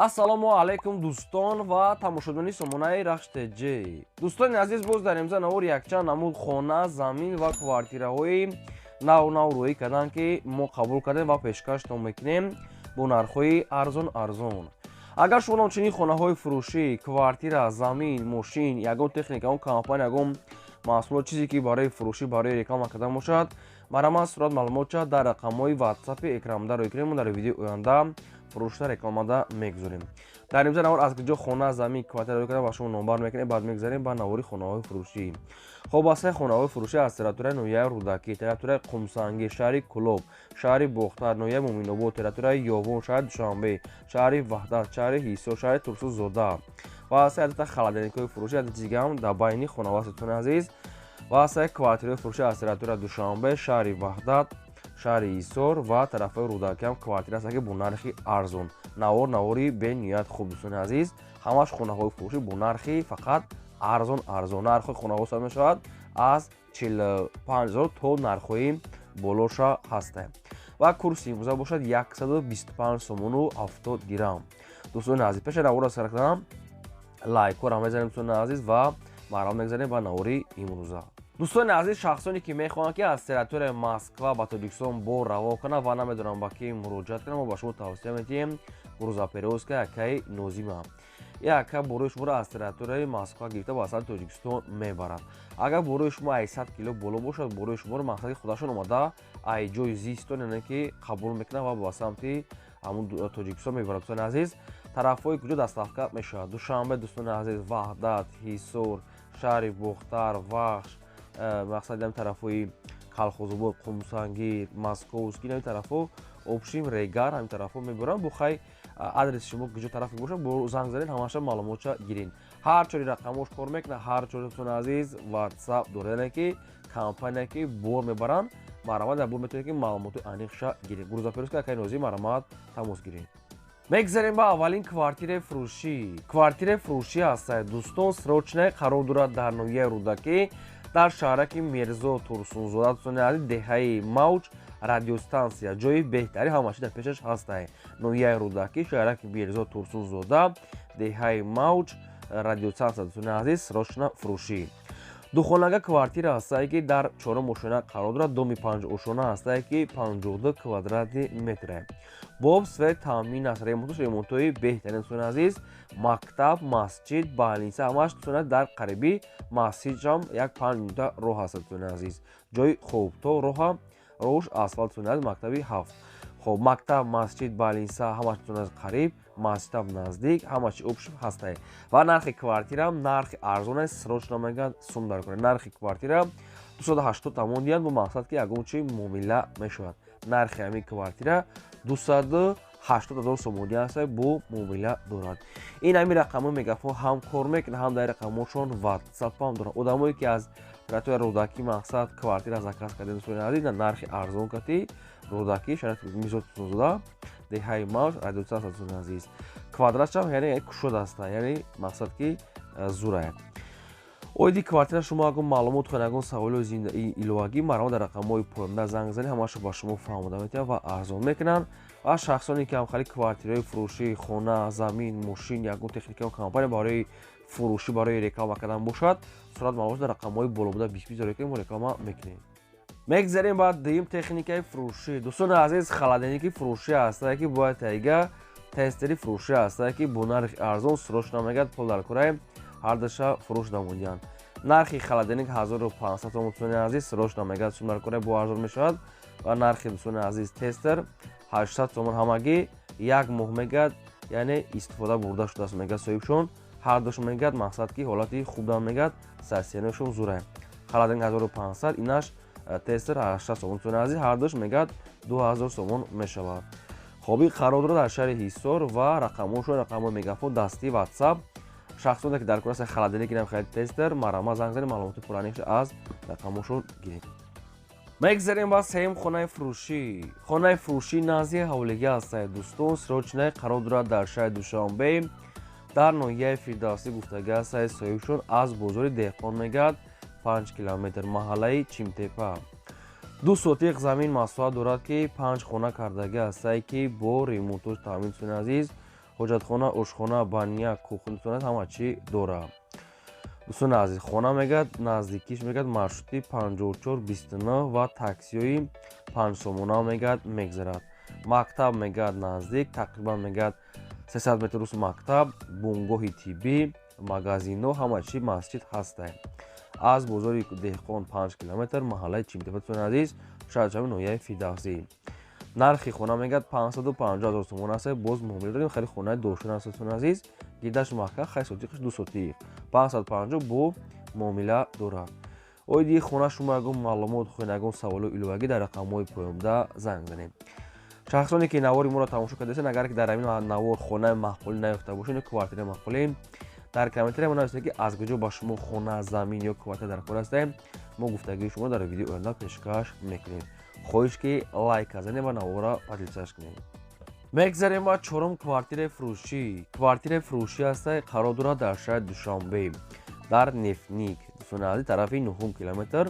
ассалому алайкум дӯстон ва тамошобини сомонаи рахште ҷ. Дӯстони азиз, боз дар имза навор якчанд намуд хона, замин ва квартираҳои нав рӯӣ карданд, ки мо қабул кардем ва пешкаштон мекунем бо нархҳои арзон. Агар шумо чунин хонаҳои фурӯшӣ, квартира, замин, мошин, ягон техника, ягон компания, ягон маҳсулот, чизе ки барои фурӯшӣ, барои реклама кардан бошад, барои сурат маълумот чад дар рақамҳои ватсапи экранда рӯй кунем. Дар видеои оянда фурӯшта рекламада мегузорем. Дар имза навор аз куҷо хона, замин, квартира рӯй кардан ба шумо номбар мекунем, баъд мегзарем ба навори хонаҳои фурӯшӣ. Хоб асаи хонаҳои фурӯшӣ аз территорияи ноҳияи Рӯдакӣ, территорияи Қумсангӣ, шаҳри Кӯлоб, шаҳри Бохтар, ноҳияи Муъминобод, территорияи Ёвон, шаҳри Душанбе, шаҳри Ваҳдат, шаҳри Ҳисор, шаҳри Турсузода ва асаи адата халадникҳои фурӯшӣ аз дигам дар байни хонавасатони азиз ва асаи квартираҳои фурӯшӣ аз территорияи Душанбе, шаҳри Ваҳдат, шаҳри Ҳисор ва тарафҳои Рӯдакӣ ҳам квартира аст, ки бо нархи арзон. Навори бениҳоят хуб дӯстони азиз, ҳамаш хонаҳои фурӯшӣ бо нархи фақат арзон. Нархҳои хонаҳо сар мешавад аз 45,000 то нархҳои болоша ҳастанд ва курси имрӯза бошад 125 сомону 70 дирам. Дӯстони азиз, пеши навора сар кардам лайкҳоро мезанем дӯстони азиз ва марҳамат мегзарем ба навори имрӯза. Дӯстони азиз, шахсоне ки мехоҳанд ки аз территорияи Москва ба Тоҷикистон бор равон кунанд ва намедонанд ба кӣ муроҷиат кунанд, мо ба шумо тавсия метиҳем грузоперевозка Акаи Нозима. Ин ака борои шуморо аз территорияи Москва гирифта ба самти Тоҷикистон мебарад. Агар борои шумо 800 кило боло бошад, борои шуморо мақсади худашон омада аз ҷои зистон, яъне ки қабул мекунанд ва ба самти ҳамун Тоҷикистон мебарад. Дӯстони азиз, тарафҳои куҷо дастафка мешавад? Душанбе, дӯстони азиз, Ваҳдат, Ҳисор, шаҳри Бохтар, Вахш, мақсади ҳамин тарафҳои Калхозобод, Қумсангӣ, Московский, ҳамин тарафҳо, Обшим, Регар, ҳамин тарафҳо мебаранд. Бухай адреси шумо куҷо тарафи бошад, бо занг занед, ҳамаша маълумотша гирин. ҳар чори рақамош кор мекунад, ҳар чори дӯстони азиз ватсап дорад, яъне ки компания ки бор мебаранд, марҳамат дар бор метавонед ки маълумоти аниқша гиред. Грузоперевозка Акаи Нозим, марҳамат, тамос гиред. мегзарем ба аввалин квартираи фурӯшӣ. Квартираи фурӯшӣ ҳастад дӯстон, срочное қарор дорад дар ноҳияи Рӯдакӣ, дар шаҳраки Мирзо Турсунзода. Дӯстони азиз, деҳаи Мавҷ радиостансия, ҷои беҳтари ҳама чиз дар пешаш ҳастад. ноҳияи Рӯдакӣ, шаҳраки Мирзо Турсунзода, деҳаи Мавҷ радиостансия. Дӯстони азиз, срочно фурӯшӣ. Духонага квартира ҳастае, ки дар 4 ошона қарор дорад. Доми 5 ошона ҳастае, ки 52 квадратни метре. Боб свет таъмин аст, ремонтҳои беҳтарин. Дӯстони азиз, мактаб, масҷид, балниса ҳамаш дӯстони дар қариби масҷидам як 5 минута роҳ аст. Дӯстони азиз, ҷои хуб, то роҳш асфалт. Дӯстони азиз, мактаби 7. хоб мактаб, масҷид, балниса ҳамаш дӯстони азиз қариб, масҷидам наздик, ҳама чи обшим ҳастае. Ва нархи квартирам нархи арзон аст, срочно мегӯянд сум дар кор. Нархи квартира 280 тамон диҳанд, бо мақсад ки ягон чи муомила мешавад. нархи ҳамин квартира 280,000 сомонӣ аст, бо муомила дорад. ин ҳамин рақамҳои мегафон ҳам кор мекунад, ҳам дар рақамҳошон ватсапам дорад. одамое ки аз территорияи Рӯдакӣ мақсад квартира заказ кардем, дӯстони азиз, нархи арзон кати Рӯдакӣ, шаҳраки Мирзо Турсунзода, деҳаи Мавҷ радиостансия. дӯстони азиз, квадратшам яъне кушод аст, яъне мақсад ки зурая. оиди квартира шумо ягон маълумот хоҳед, ягон саволои иловагӣ, марҳамат дар рақамҳои поянда занг занед, ҳамаашо ба шумо фаҳмода метиҳам ва арзон мекунанд. ва шахсоне ки ҳамхари квартираҳои фурӯшӣ, хона, замин, мошин, ягон техника ё компания барои фурӯшӣ, барои реклама кардан бошад, сурат маълумот дар рақамҳои болобуда бисбизорӣ кунем, мо реклама мекунем. мегзарем ба дуюм техникаи фурӯшӣ. дӯстони азиз, халадники фурӯшӣ ҳастае, ки бояд тайга тестери фурӯшӣ ҳастае, ки бо нархи арзон срочно мегӯяд пул дар кораи ҳардаша фурӯш намудиянд. нархи халадник 1500 сомон. дӯстони азиз, срочно мегӯяд сум дар кораи бо арзон мешавад. ва нархи дӯстони азиз тестер 800 сомон. ҳамагӣ як моҳ мегӯяд, яъне истифода бурда шудааст, мегӯяд соҳибшон. ҳардушон мегӯяд мақсад ки ҳолати хубдан мегӯяд, состояниашон зурая. халадник 1500, инаш тестер 800 сомон. дӯстони азиз, ҳардуш мегӯяд 2000 сомон мешавад. хоб ин қарор дорад дар шаҳри Ҳисор ва рақамҳошон рақамҳои мегафон дастӣ ватсап. шахсоне ки дар кор ҳастанд халадник гиранд, хеле тестер, марҳамат занг занед, маълумоти пураниша аз рақамҳошон гиред. мегзарем ба сеюм хонаи фурӯшӣ. хонаи фурӯшӣ назди ҳавлигӣ ҳастае. дӯстон, срочное қарор дорад дар шаҳри Душанбе, дар ноҳияи Фирдавсӣ гуфтагӣ ҳастае. соҳибшон аз бозори Деҳқон мегӯяд 5 километр, маҳаллаи Чимтепа. 2 сотиқ замин масоҳат дорад, ки 5 хона кардагӣ ҳастае, ки бо ремонтҳош таъмин. дӯстони азиз, ҳоҷатхона, ошхона, баня, кухня ҳама чӣ дора. дӯстони азиз, хона мегӯяд наздикиш мегӯяд маршрути 5429 ва таксиёи 5 сомона мегӯяд мегзарад. Мактаб мегӯяд наздик, тақрибан мегӯяд 300 метр рӯз мактаб, бунгоҳи тиббӣ, магазинҳо, ҳама чӣ масҷид ҳастае. аз бозори деҳқон 5 километр маҳаллаи Чимтепа дӯстони азиз, шаҳрчами ноҳияи Фидавсӣ. нархи хона мегӯяд 550 000 сомон аст. боз муомила дорем, хеле хонаи дошуна аст дӯстони азиз, гирдаш маҳкам, хай сотиқаш 2 сотиқ 550 бо муомила дорад. оиди хона шумо ягон маълумот хоҳед, ягон саволу иловагӣ дар рақамҳои поёмда занг занед. шахсоне ки навори моро тамошо кардастед, агар ки дар ҳамин навор хонаи маъқулӣ наёфта бошед ё квартираи маъқулӣ, дар комментария мо нависед ки аз куҷо ба шумо хона, замин ё квартира даркор астем. мо гуфтагӯи шумо дар видеои оянда пешкаш мекунем. хоҳиш ки лайк занед ва навора подписаш кунед. мегзарем ба чорум квартираи фурӯшӣ. Квартираи фурӯшӣ аста қарор дорад дар шаҳри Душанбе, дар Нефтник. дӯстони азиз, тарафи 9 километр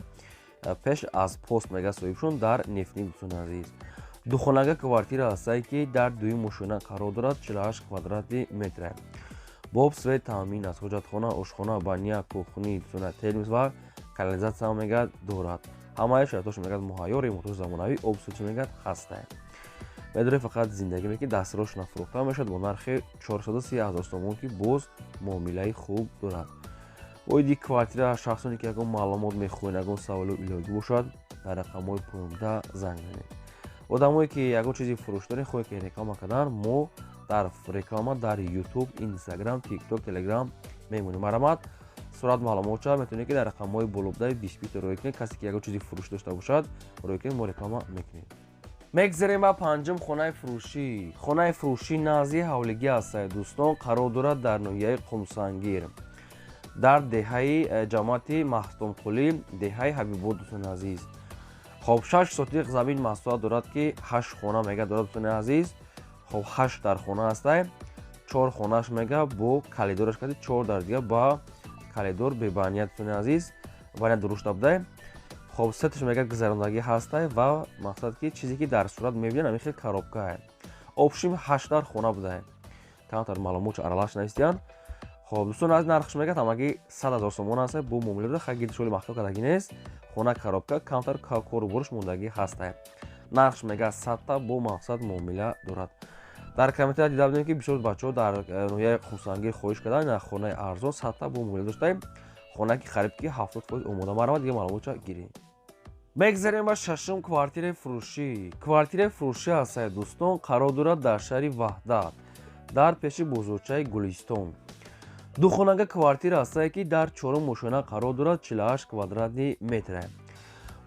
пеш аз пост мега соҳибшон дар Нефтник. дӯстони азиз, духонага квартира астае ки дар дуюм мошина қарор дорад, 48 квадрати метр. боб свет таъмин аст. ҳоҷатхона, ошхона, баня, кухни, термос ва канализатсия мегӯяд дорад. ҳамаи шароитош мегӯяд муҳайё, ремонтош замонавӣ, обсӯзиш мегӯяд ҳастае. медорем фақат зиндагӣ ки дастрош нафурӯхта мешавад бо нархи 430 000 сомон ки боз муомилаи хуб дорад. оиди квартира шахсоне ки ягон маълумот мехоҳед, ягон саволу иловагӣ бошад, дар рақамҳои поёмда занг занед. одамое ки ягон чизи фурӯш дорен хоҳед ки реклама кардан, мо дар реклама дар YouTube, Instagram, TikTok, Telegram мемонем. марамат сурат маълумот шавад, метавонед ки дар рақамҳои болобдаи диспюти рӯй кунед. касе ки ягон чизи фурӯш дошта бошад, рӯй кунед, мо реклама мекунем. мегзарем ба панҷум хонаи фурӯшӣ. хонаи фурӯшӣ назди ҳавлигӣ астае дӯстон, қарор дорад дар ноҳияи Қумсангир, дар деҳаи ҷамоати Маҳтомқулӣ, деҳаи Ҳабибод. дӯстони азиз, хоб 6 сотиқ замин маҳсулат дорад ки 8 хона мега дорад. дӯстони азиз, хоб 8 дар хона астае, 4 хонаш мега бо калидораш кади, 4 дар дига ба калидор бебаъния. дӯстони азиз, баъния дурушта будае. хоб сеташ мега гузарондагӣ ҳастае ва мақсад ки чизе ки дар сурат мебинем ҳамин хел коробкае. обшим 8 дар хона будае. камтар маълумотшо аралаш нависиян. хоб дӯстони азиз, нархш мега тамаги 100 000 сомон астае бо муомила дорад. хай гирди шоли махтоб кардагӣ нест. хона коробка, камтар кору бориш мондагӣ ҳастае. нархш мега 100 та бо мақсад муомила дорад. дар комментария дида будем ки бисёр бачаҳо дар ноҳияи Қумсангир хоҳиш кардан, хонаи арзон 100 та бо муомила доштаем. хона ки хариб ки 70% омода маравад, дига маълумотша гирем. мегзарем ба шашум квартираи фурӯшӣ. квартираи фурӯшӣ астае дӯстон, қарор дорад дар шаҳри Ваҳдат, дар пеши бозорчаи Гулистон. духонага квартира астае ки дар чорум мошина қарор дорад, 48 квадрати метр.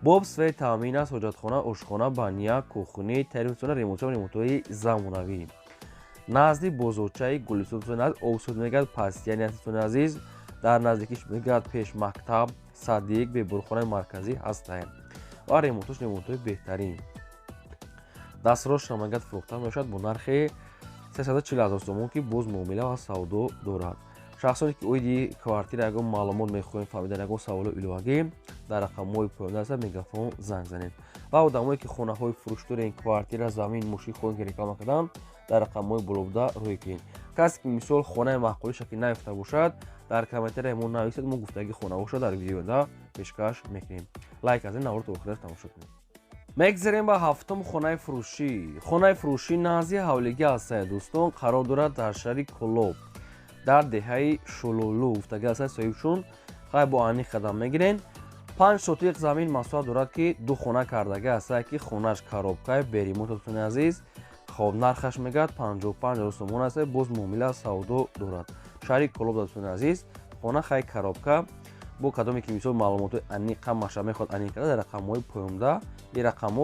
боб свет таъмин аст. ҳоҷатхона, ошхона, баня, кухни, термос, ремонтҳои замонавӣ. назди бозорчаи Гулистон. обсӯз мегӯяд пастияни аст. дӯстони азиз, дар наздикиш мегӯяд пеш мактаб, садик, бебурхонаи марказӣ ҳастае ва ремонтҳои беҳтарин. дастрош мегӯяд фурӯхта мешавад бо нархи 340 000 сомон ки боз муомила ва савдо дорад. шахсоне ки оиди квартира ягон маълумот мехоҳем фаҳмидан, ягон саволу иловагӣ, дар рақамҳои поёмда аста мегафон занг занед. ва одамое ки хонаҳои фурӯш дорен, квартира, замин, мошин хоҳем ки реклама кардан, дар рақамҳои болобда рӯй кунед. касе ки мисол хонаи маъқулӣ шакл наёфта бошад, дар комментария мо нависед, мо гуфтагӣ хонавошро дар видеода пешкаш мекунем. лайк аз ин навора то охираш тамошо кунед. мегзарем ба ҳафтум хонаи фурӯшӣ. хонаи фурӯшӣ назди ҳавлигӣ астае дӯстон, қарор дорад дар шаҳри Кӯлоб, дар деҳаи Шулулу. гуфтагӣ астае соҳибшон, хай бо аниқ қадам мегирен. 5 сотиқ замин маҳсулат дорад ки 2 хона кардагӣ астае ки хонаш коробкаи беремонт. дӯстони азиз, хоб нархаш мегӯяд 55 000 сомон астае, боз муомила савдо дорад. шаҳри Кӯлоб. дӯстони азиз, хона хай коробка бо кадоме ки мисол маълумоти аниқа маша мехоҳад аниқ карда, дар рақамҳои поёмда и рақам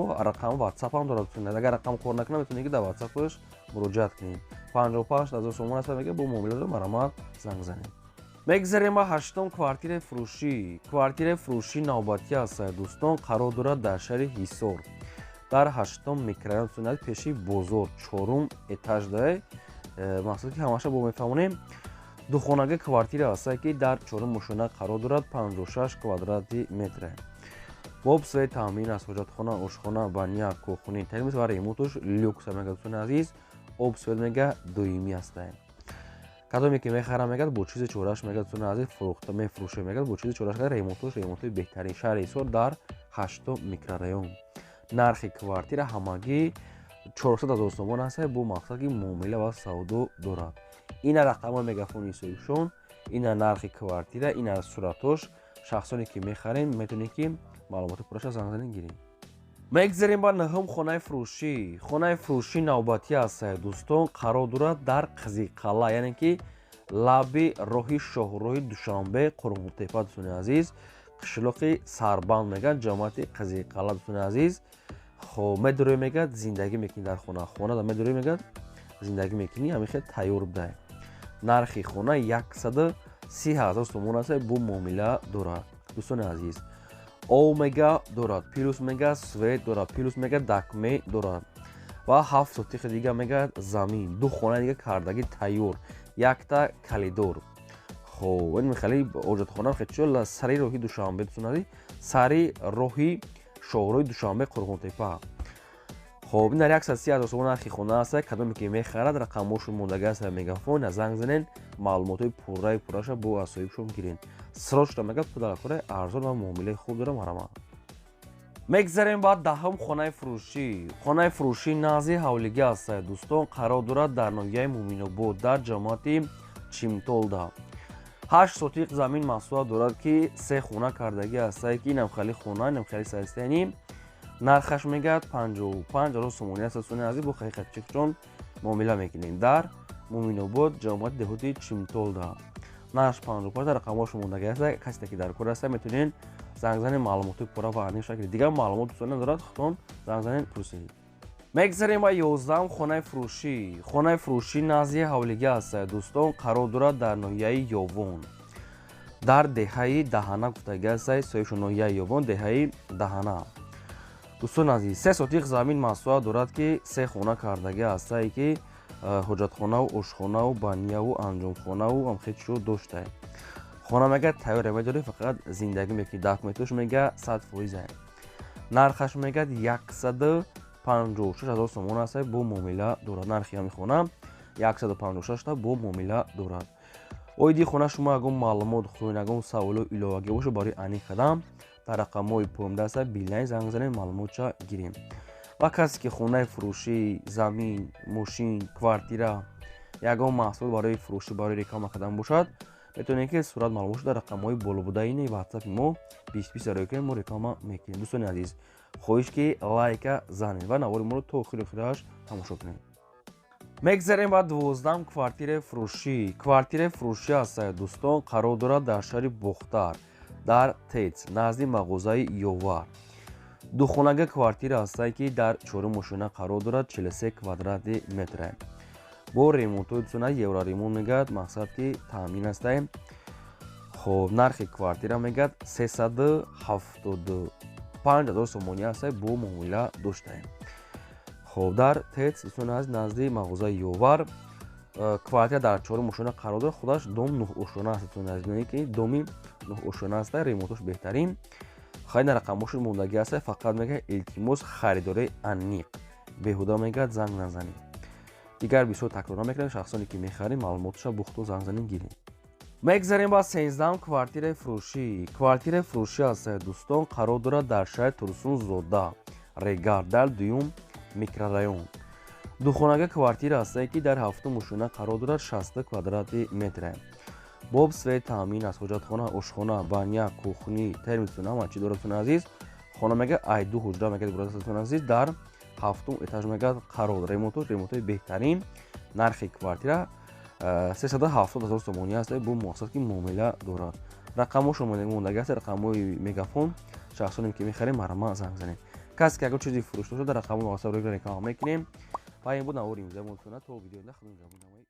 WhatsApp ҳам дорад. агар рақам кор накуна, метавонед ки дар WhatsApp-ош муроҷиат кунед. 55 000 сомон аста мега бо муомила дорад. марамат занг занед. мегзарем ба ҳаштум квартираи фурӯшӣ. квартираи фурӯшӣ навбатӣ астае дӯстон, қарор дорад дар шаҳри Ҳисор, дар 8 микрорайон, пеши бозор, 4 этаж дае. мақсад ки ҳамаша бо мефаҳмонем. духонага квартира астае ки дар 4 мошина қарор дорад, 56 квадрати метр. боб свет таъмин аст. ҳоҷатхона, ошхона, баня, кухни, термос ва ремонтош люкс мега. дӯстони азиз, обсвет мега дуюми астаем. Кадоме ки мехарам мегад бо чизи чораш мегад дӯстони азиз фурӯхта мефурӯшем мегад бо чизи чораш мегад ремонтои беҳтарин шаҳри Ҳисор дар 8 микрорайон. Нархи квартира ҳамагӣ 400 000 сомон аст бо мақсад ки муомила ва савдо дорад. Ина рақамҳои мегафони ҳисобшон, ина нархи квартира, ина суратош. Шахсоне ки мехарем метавонед ки маълумоти пурраша занг занед гиред. мегзарем ба наҳум хонаи фурӯшӣ. Хонаи фурӯшӣ навбатӣ аст дӯстон, қарор дорад дар Қызиқалъа, яъне ки лаби роҳи шоҳроҳи Душанбе, Қурғунтепа дӯстони азиз, қишлоқи Сарбанд мегӯянд, ҷамоати Қызиқалъа дӯстони азиз. хоб медорӣ мегӯяд зиндагӣ мекунӣ дар хона. Хона да медорӣ мегӯяд зиндагӣ мекунӣ, ҳамин хел тайёр будай. Нархи хона 130 000 сомон аст бо муомила дорад. дӯстони азиз, О мега дорад, плюс мега свет дорад, плюс мега дакме дорад ва 7 сотихи дига мега замин, ду хонаи дига кардагӣ тайёр, якта калидор. хоб ин мехали ҳоҷатхона хечол сари роҳи Душанбе дӯстони азиз, сари роҳи шоҳроҳи Душанбе, Қурғунтепа. хоб ин дар 130 000 сомон нархи хона аст. Кадоме ки мехарад рақамҳошон мондагӣ аст мегафон, занг занед, маълумотҳои пурраша бо асоибшон гиред. Срочно мегӯяд пӯдалакораи арзон ва муомилаи хуб дорам марама. мегзарем ба даҳум хонаи фурӯшӣ. Хонаи фурӯшӣ назди ҳавлигӣ аст дӯстон, қарор дорад дар ноҳияи Муъминобод дар ҷамоати Чимтолда. 8 сотиқ замин маҳсулот дорад ки 3 хона кардагӣ аст ки инам хали хона, инам хали саристани. нархаш мегӯяд 55 000 сомонӣ аст дӯстони азиз, бо ҳақиқатчиқчон муомила мекунем дар Муъминобод, ҷамоати деҳоти Чимтолда. нархаш 55 рақамҳош мондагӣ аст. касе ки дар кор аст метавонед занг занед, маълумоти пурра ва аниқ шакли дигар маълумот дӯстон надорад, худтон занг занед пурсед. мегзарем ба 11ум хонаи фурӯшӣ. Хонаи фурӯшӣ назди ҳавлигӣ аст дӯстон, қарор дорад дар ноҳияи Ёвон, дар деҳаи Даҳана гуфтагӣ аст, соҳибшон ноҳияи Ёвон, деҳаи Даҳана. дӯстон азиз, 3 сотиқ замин маҳсулот дорад ки 3 хона кардагӣ аст ки ҳоҷатхонаву ошхонаву баняву анҷомхонаву амхечо доштае. хона мега тайёре медорӣ, фақат зиндагӣ мекунӣ. документош мега 100%. нархаш мега 156 000 сомон аст бо муомила дорад. нархи ҳамин хона 156 та бо муомила дорад. оиди хона шумо ягон маълумот хоҳед, ягон саволо иловагӣ боша барои аниқ кардам, дар рақамҳои поимда аст, билайн занг занед, маълумотша гирем. ва касе ки хонаи фурӯшӣ, замин, мошин, квартира, ягон маҳсулот барои фурӯшӣ, барои реклама кардан бошад, метавонед ки сурат маълумотшо дар рақамҳои болобудаини ватсапи мо 20 зарои ки мо реклама мекунем. дӯстони азиз, хоҳиш ки лайка занед ва навори моро то охири охираш тамошо кунед. мегзарем ба 12ам квартираи фурӯшӣ. Квартираи фурӯшӣ аст дӯстон, қарор дорад дар шаҳри Бохтар, дар Тец, назди мағозаи Ёвар. духонага квартира аст ки дар 4 мошина қарор дорад, 43 квадрати метр. бо ремонтҳои дӯстона евро ремонт мегӯяд, мақсад ки таъмин аст. хоб нархи квартира мегӯяд 375 000 сомонӣ аст бо муомила доштаем. хоб дар Тец дӯстони азиз, назди мағозаи Ёвар, квартира дар 4 мошина қарор дорад. худаш дом 9 ошона аст дӯстони азиз, бинед ки доми 9 ошона аст, ремонтош беҳтарин. хайна рақамошон мондагӣ аст, фақат мега илтимос харидори аниқ, беҳуда мегӯяд занг назанед. дигар бисёр такрор намекунем, шахсоне ки мехарем маълумоташа бо худтон занг занед гиред. мегзарем ба 13ам квартираи фурӯшӣ. Квартираи фурӯшӣ аст дӯстон, қарор дорад дар шаҳри Турсунзода, Регар, дар 2 микрорайон. духонага квартира аст ки дар 7 мошина қарор дорад, 60 квадрати метр. боб свет таъмин аст, ҳоҷатхона, ошхона, баня, кухни, термосун ҳама чӣ дорад дӯстони азиз. хона мега айду ҳуҷра мега иборат аст дӯстони азиз, дар 7 этаж мега қарор. ремонтои беҳтарин. нархи квартира 370 000 сомонӣ аст бо мақсад ки муомила дорад. рақамошон мондагӣ аст, рақамҳои мегафон. шахсоне ки мехарем марама занг занед. касе ки ягон чизи фурӯшта шуда, рақамҳои ватсап реклама мекунем. ва ин буд навори имзои мо дӯстона, то видеои охир худои нигҳбон намоед.